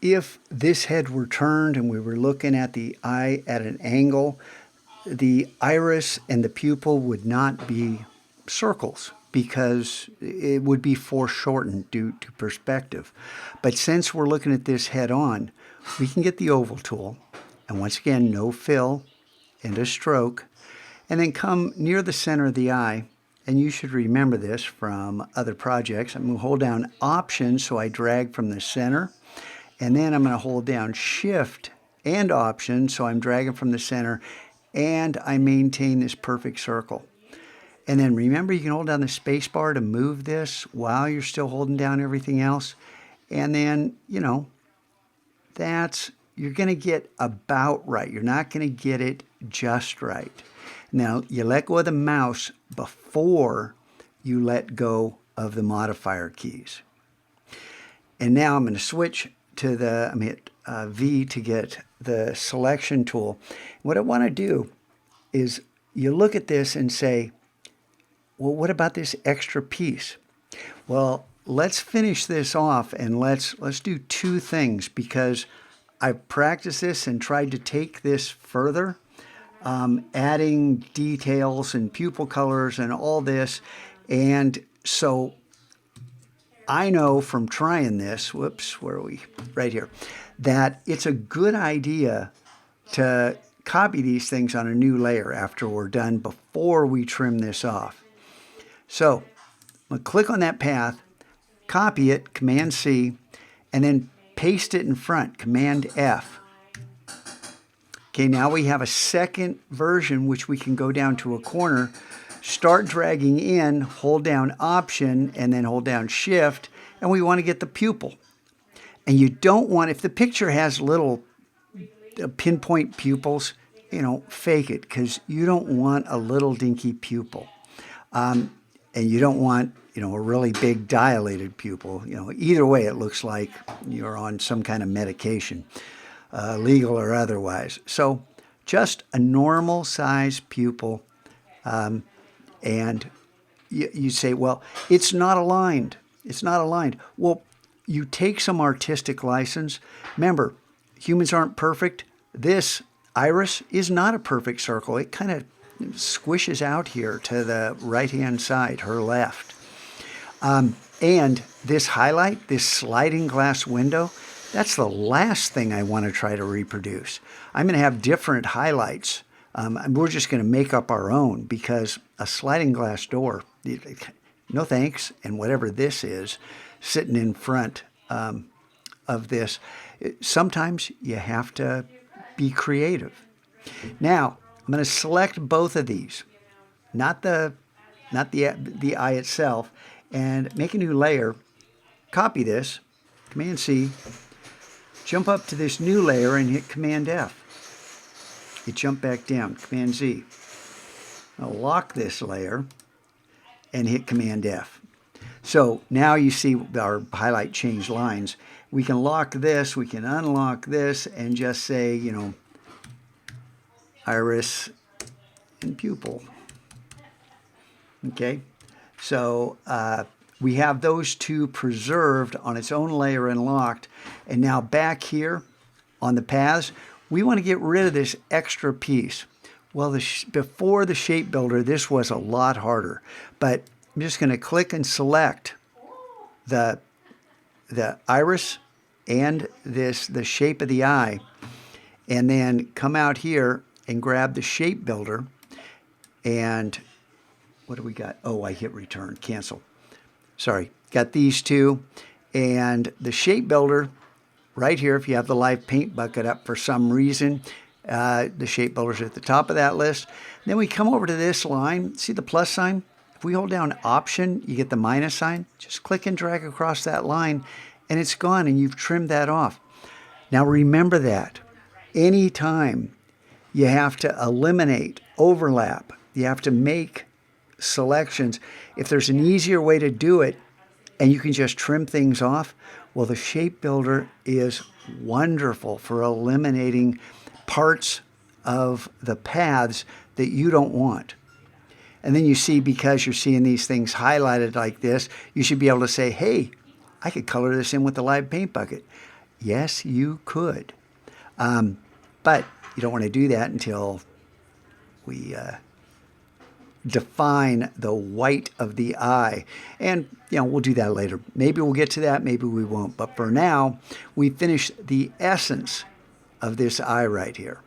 if this head were turned and we were looking at the eye at an angle, the iris and the pupil would not be circles because it would be foreshortened due to perspective. But since we're looking at this head on, we can get the oval tool, and once again, no fill and a stroke, and then come near the center of the eye. And you should remember this from other projects. I'm going to hold down Option, so I drag from the center, and then I'm going to hold down Shift and Option, so I'm dragging from the center, and I maintain this perfect circle. And then remember, you can hold down the space bar to move this while you're still holding down everything else. And then, you're going to get about right. You're not going to get it just right. Now, you let go of the mouse before you let go of the modifier keys. And now I'm going to switch to I'm going to hit V to get the selection tool. What I want to do is you look at this and say, well, what about this extra piece? Well, let's finish this off, and let's do two things, because I've practiced this and tried to take this further, adding details and pupil colors and all this. And so I know from trying this, whoops, where are we? Right here, that it's a good idea to copy these things on a new layer after we're done before we trim this off. So I'm going to click on that path, copy it, Command C, and then paste it in front, Command F. Okay, now we have a second version which we can go down to a corner, start dragging in, hold down Option, and then hold down Shift, and we want to get the pupil. And you don't want, if the picture has little pinpoint pupils, fake it, because you don't want a little dinky pupil. And you don't want, a really big dilated pupil. Either way, it looks like you're on some kind of medication, legal or otherwise. So just a normal size pupil. And you say, well, it's not aligned. It's not aligned. Well, you take some artistic license. Remember, humans aren't perfect. This iris is not a perfect circle. It kind of squishes out here to the right-hand side, her left. And this highlight, this sliding glass window, that's the last thing I want to try to reproduce. I'm going to have different highlights. We're just going to make up our own, because a sliding glass door, no thanks, and whatever this is, sitting in front of this, sometimes you have to be creative. Now, I'm going to select both of these, not the eye itself, and make a new layer. Copy this, Command C, jump up to this new layer and hit Command F. You jump back down, Command Z. Now lock this layer and hit Command F. So now you see our highlight change lines. We can lock this, we can unlock this, and just say, iris and pupil. Okay, so we have those two preserved on its own layer and locked. And now back here on the paths, we want to get rid of this extra piece. Well, before the shape builder, this was a lot harder. But I'm just going to click and select the iris and the shape of the eye, and then come out here and grab the shape builder. And what do we got? Oh, I hit return, cancel. Sorry, got these two. And the shape builder right here, if you have the live paint bucket up for some reason, the shape builder's at the top of that list. Then we come over to this line, see the plus sign? If we hold down Option, you get the minus sign. Just click and drag across that line, and it's gone, and you've trimmed that off. Now remember that. Anytime you have to eliminate overlap, you have to make selections. If there's an easier way to do it, and you can just trim things off, well, the shape builder is wonderful for eliminating parts of the paths that you don't want. And then you see, because you're seeing these things highlighted like this, you should be able to say, hey, I could color this in with the live paint bucket. Yes, you could. But you don't want to do that until we define the white of the eye. And, we'll do that later. Maybe we'll get to that, maybe we won't. But for now, we finish the essence of this eye right here.